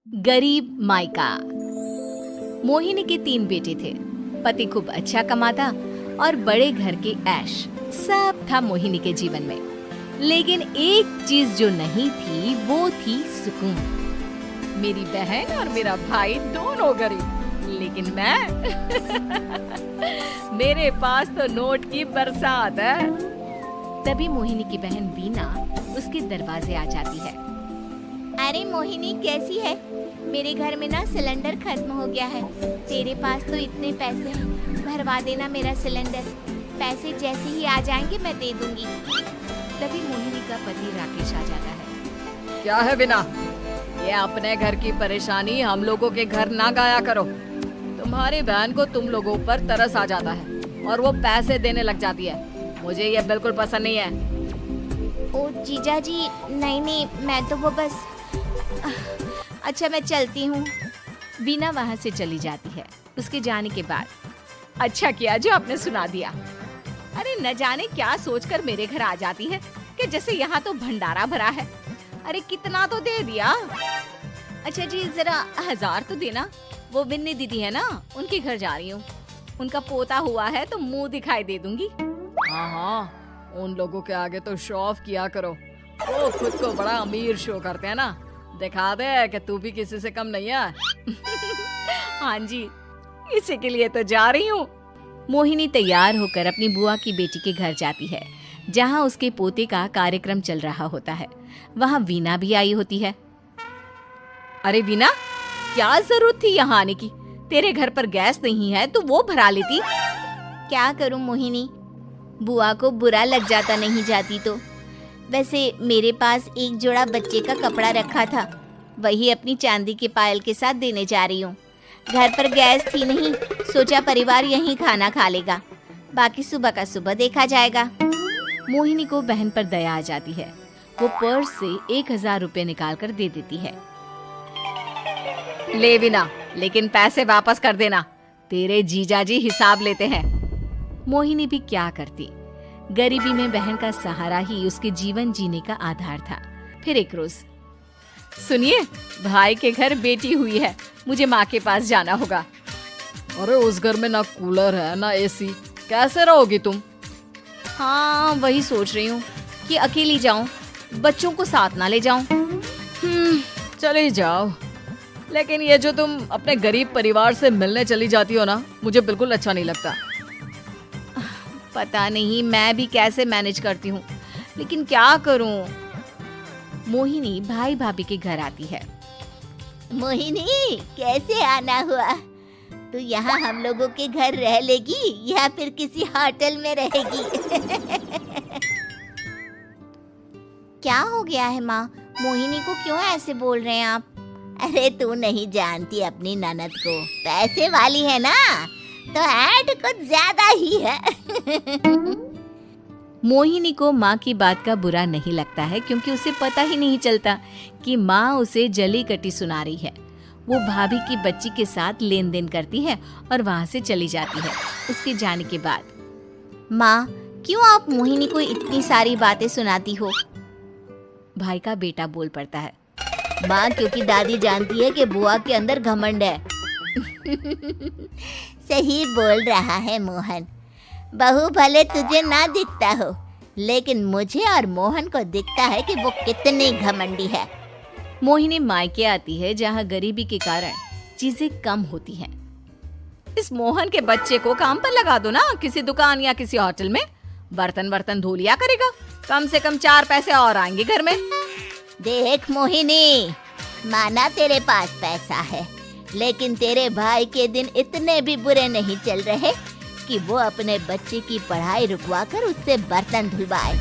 गरीब मायका। मोहिनी के 3 बेटे थे। पति खूब अच्छा कमाता और बड़े घर के ऐश सब था मोहिनी के जीवन में। लेकिन एक चीज जो नहीं थी वो थी सुकून। मेरी बहन और मेरा भाई दोनों गरीब, लेकिन मैं मेरे पास तो नोट की बरसात है। तभी मोहिनी की बहन बीना उसके दरवाजे आ जाती है। अरे मोहिनी, कैसी है? मेरे घर में ना सिलेंडर खत्म हो गया है। तेरे पास तो इतने पैसे हैं, भरवा देना मेरा सिलेंडर। पैसे जैसे ही आ जाएंगे मैं दे दूंगी। तभी मोहिनी का पति राकेश आ जाता है। क्या है बिना, ये अपने घर की परेशानी हम लोगों के घर ना गाया करो। तुम्हारी बहन को तुम लोगों पर तरस आ जाता है और वो पैसे देने लग जाती है। मुझे ये बिल्कुल पसंद नहीं है। ओ जीजा जी, नहीं, मैं तो वो बस अच्छा, मैं चलती हूँ। बीना वहाँ से चली जाती है। उसके जाने के बाद अच्छा किया जो आपने सुना दिया। अरे न जाने क्या सोचकर मेरे घर आ जाती है कि जैसे यहाँ तो भंडारा भरा है। अरे कितना तो दे दिया। अच्छा जी, जरा 1000 तो देना। वो बिन्नी दीदी है ना, उनके घर जा रही हूँ। उनका पोता हुआ है तो मुंह दिखाई दे दूंगी। हाँ, उन लोगों के आगे तो शो ऑफ किया करो। वो खुद को बड़ा अमीर शो करते हैं ना, दिखा दे कि तू भी किसी से कम नहीं है। हाँ जी, इसी के लिए तो जा रही हूँ। मोहिनी तैयार होकर अपनी बुआ की बेटी के घर जाती है, जहाँ उसके पोते का कार्यक्रम चल रहा होता है। वहाँ वीना भी आई होती है। अरे वीना, क्या जरूरत थी यहाँ आने की? तेरे घर पर गैस नहीं है तो वो भरा लेती। क्या करूँ मोहिनी, बुआ को बुरा लग जाता नहीं जाती तो। वैसे मेरे पास एक जोड़ा बच्चे का कपड़ा रखा था, वही अपनी चांदी के पायल के साथ देने जा रही हूँ। घर पर गैस थी नहीं, सोचा परिवार यहीं खाना खा लेगा, बाकी सुबह का सुबह देखा जाएगा। मोहिनी को बहन पर दया आ जाती है। वो पर्स से 1000 रुपए निकाल कर दे देती है। ले बिना, लेकिन पैसे वापस कर देना, तेरे जीजाजी हिसाब लेते हैं। मोहिनी भी क्या करती, गरीबी में बहन का सहारा ही उसके जीवन जीने का आधार था। फिर एक रोज, सुनिए, भाई के घर बेटी हुई है, मुझे माँ के पास जाना होगा। अरे उस घर में ना कूलर है ना एसी, कैसे रहोगी तुम? हाँ, वही सोच रही हूँ कि अकेली जाऊं, बच्चों को साथ ना ले जाऊं। चली जाओ, लेकिन ये जो तुम अपने गरीब परिवार से मिलने चली जाती हो ना, मुझे बिल्कुल अच्छा नहीं लगता। पता नहीं मैं भी कैसे मैनेज करती हूँ, लेकिन क्या करूँ। मोहिनी भाई भाभी के घर आती है। मोहिनी, कैसे आना हुआ? तू यहाँ हम लोगों के घर रह लेगी या फिर किसी होटल में रहेगी? क्या हो गया है माँ? मोहिनी को क्यों ऐसे बोल रहे हैं आप? अरे तू नहीं जानती अपनी ननद को, पैसे वाली है ना, तो ऐड कुछ ज्यादा ही है। मोहिनी को माँ की बात का बुरा नहीं लगता है, क्योंकि उसे पता ही नहीं चलता कि माँ उसे जली कटी सुना रही है। वो भाभी की बच्ची के साथ लेन देन करती है और वहाँ से चली जाती है। उसके जाने के बाद, माँ, क्यों आप मोहिनी को इतनी सारी बातें सुनाती हो? भाई का बेटा बोल पड़ता है। माँ, क्योंकि दादी जानती है कि बुआ के अंदर घमंड है। सही बोल रहा है मोहन। बहू भले तुझे ना दिखता हो, लेकिन मुझे और मोहन को दिखता है कि वो कितनी घमंडी है। मोहिनी मायके आती है, जहाँ गरीबी के कारण चीजें कम होती हैं। इस मोहन के बच्चे को काम पर लगा दो ना, किसी दुकान या किसी होटल में। बर्तन धो लिया करेगा, कम से कम 4 पैसे और आएंगे घर में। देख मोहिनी, माना तेरे पास पैसा है, लेकिन तेरे भाई के दिन इतने भी बुरे नहीं चल रहे कि वो अपने बच्चे की पढ़ाई रुकवाकर उससे बर्तन धुलवाए।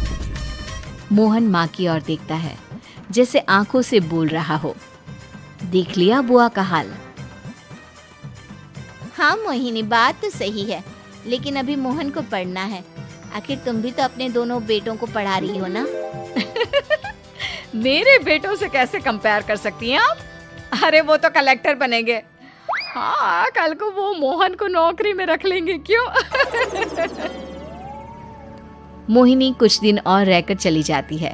मोहन माँ की ओर देखता है, जैसे आंखों से बोल रहा हो, देख लिया बुआ का हाल। हाँ मोहिनी, बात तो सही है, लेकिन अभी मोहन को पढ़ना है। आखिर तुम भी तो अपने दोनों बेटों को पढ़ा रही हो ना। मेरे बेटों से कैसे कंपेयर कर सकती हैं आप? अरे वो तो कलेक्टर बनेंगे। हाँ, कल को वो मोहन को नौकरी में रख लेंगे, क्यों? मोहिनी कुछ दिन और रहकर चली जाती है।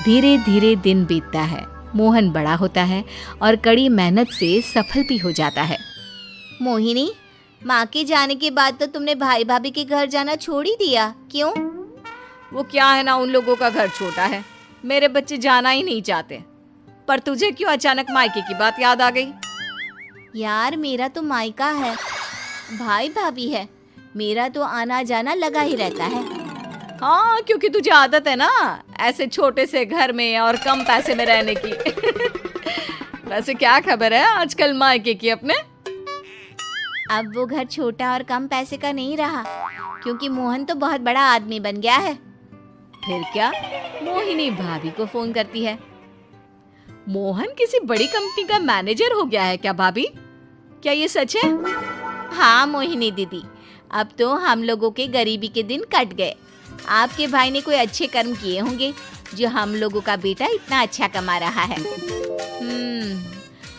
धीरे धीरे दिन बीतता है। मोहन बड़ा होता है और कड़ी मेहनत से सफल भी हो जाता है। मोहिनी, माँ के जाने के बाद तो तुमने भाई भाभी के घर जाना छोड़ ही दिया, क्यों? वो क्या है ना, उन लोगों का घर छोटा है, मेरे बच्चे जाना ही नहीं चाहते। पर तुझे क्यों अचानक मायके की बात याद आ गई? यार, मेरा तो मायका है, भाई भाभी है, मेरा तो आना जाना लगा ही रहता है। हाँ, क्योंकि तुझे आदत है ना ऐसे छोटे से घर में और कम पैसे में रहने की। वैसे क्या खबर है आजकल मायके की अपने? अब वो घर छोटा और कम पैसे का नहीं रहा, क्योंकि मोहन तो बहुत बड़ा आदमी बन गया है। फिर क्या? मोहिनी भाभी को फोन करती है। मोहन किसी बड़ी कंपनी का मैनेजर हो गया है क्या भाभी? क्या ये सच है? हाँ मोहिनी दीदी, अब तो हम लोगों के गरीबी के दिन कट गए। आपके भाई ने कोई अच्छे कर्म किए होंगे जो हम लोगों का बेटा इतना अच्छा कमा रहा है।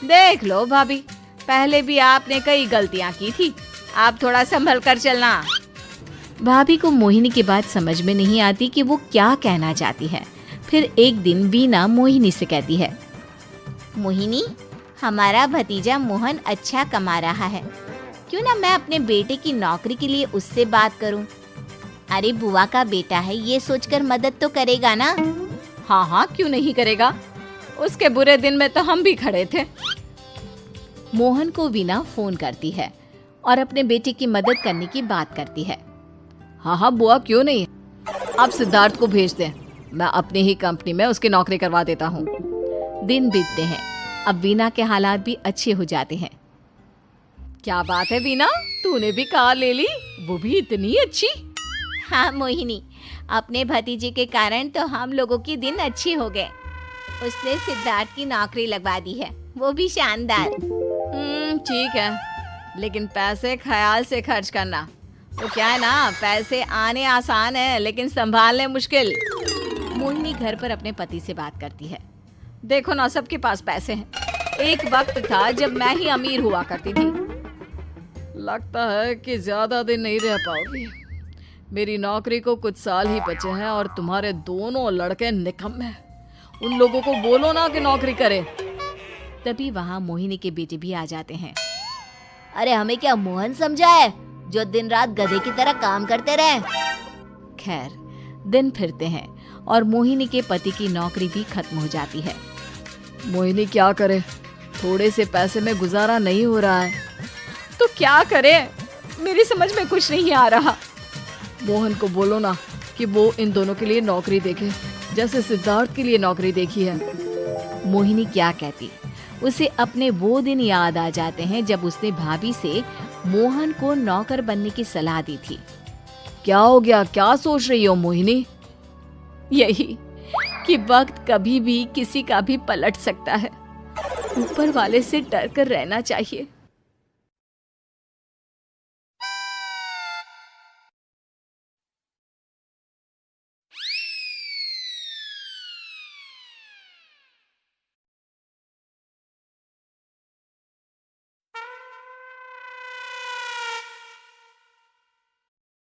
देख लो भाभी, पहले भी आपने कई गलतियां की थी, आप थोड़ा संभल कर चलना। भाभी को मोहिनी की बात समझ में नहीं आती कि वो क्या कहना चाहती है। फिर एक दिन वीना मोहिनी से कहती है, मोहिनी, हमारा भतीजा मोहन अच्छा कमा रहा है, क्यों ना मैं अपने बेटे की नौकरी के लिए उससे बात करूं। अरे बुआ का बेटा है, ये सोचकर मदद तो करेगा ना। हाँ हाँ, क्यों नहीं करेगा, उसके बुरे दिन में तो हम भी खड़े थे। मोहन को वीना फोन करती है और अपने बेटे की मदद करने की बात करती है। हाँ हाँ बुआ, क्यों नहीं, आप सिद्धार्थ को भेज दें, मैं अपनी ही कंपनी में उसकी नौकरी करवा देता हूँ। दिन बीतते हैं, अब वीना के हालात भी अच्छे हो जाते हैं। क्या बात है वीना, तूने भी कार ले ली, वो भी इतनी अच्छी। हाँ मोहिनी, अपने भतीजे के कारण तो हम लोगों के दिन अच्छे हो गए। उसने सिद्धार्थ की नौकरी लगवा दी है, वो भी शानदार। ठीक है, लेकिन पैसे ख्याल से खर्च करना। तो क्या है ना, पैसे आने आसान है लेकिन संभालने मुश्किल। मोहिनी घर पर अपने पति से बात करती है। देखो ना, सबके पास पैसे हैं। एक वक्त था जब मैं ही अमीर हुआ करती थी। लगता है कि ज्यादा दिन नहीं रह पाओगी। मेरी नौकरी को कुछ साल ही बचे हैं और तुम्हारे दोनों लड़के निकम्मे हैं। उन लोगों को बोलो ना कि नौकरी करे। तभी वहाँ मोहिनी के बेटे भी आ जाते हैं। अरे हमें क्या मोहन समझा है जो दिन रात गधे की तरह काम करते रहे? खैर, दिन फिरते हैं और मोहिनी के पति की नौकरी भी खत्म हो जाती है। मोहिनी क्या करे, थोड़े से पैसे में गुजारा नहीं हो रहा है। तो क्या करे, मेरी समझ में कुछ नहीं आ रहा। मोहन को बोलो ना कि वो इन दोनों के लिए नौकरी देखे, जैसे सिद्धार्थ के लिए नौकरी देखी है। मोहिनी क्या कहती, उसे अपने वो दिन याद आ जाते हैं जब उसने भाभी से मोहन को नौकर बनने की सलाह दी थी। क्या हो गया, क्या सोच रही हो मोहिनी? यही कि वक्त कभी भी किसी का भी पलट सकता है। ऊपर वाले से डर कर रहना चाहिए।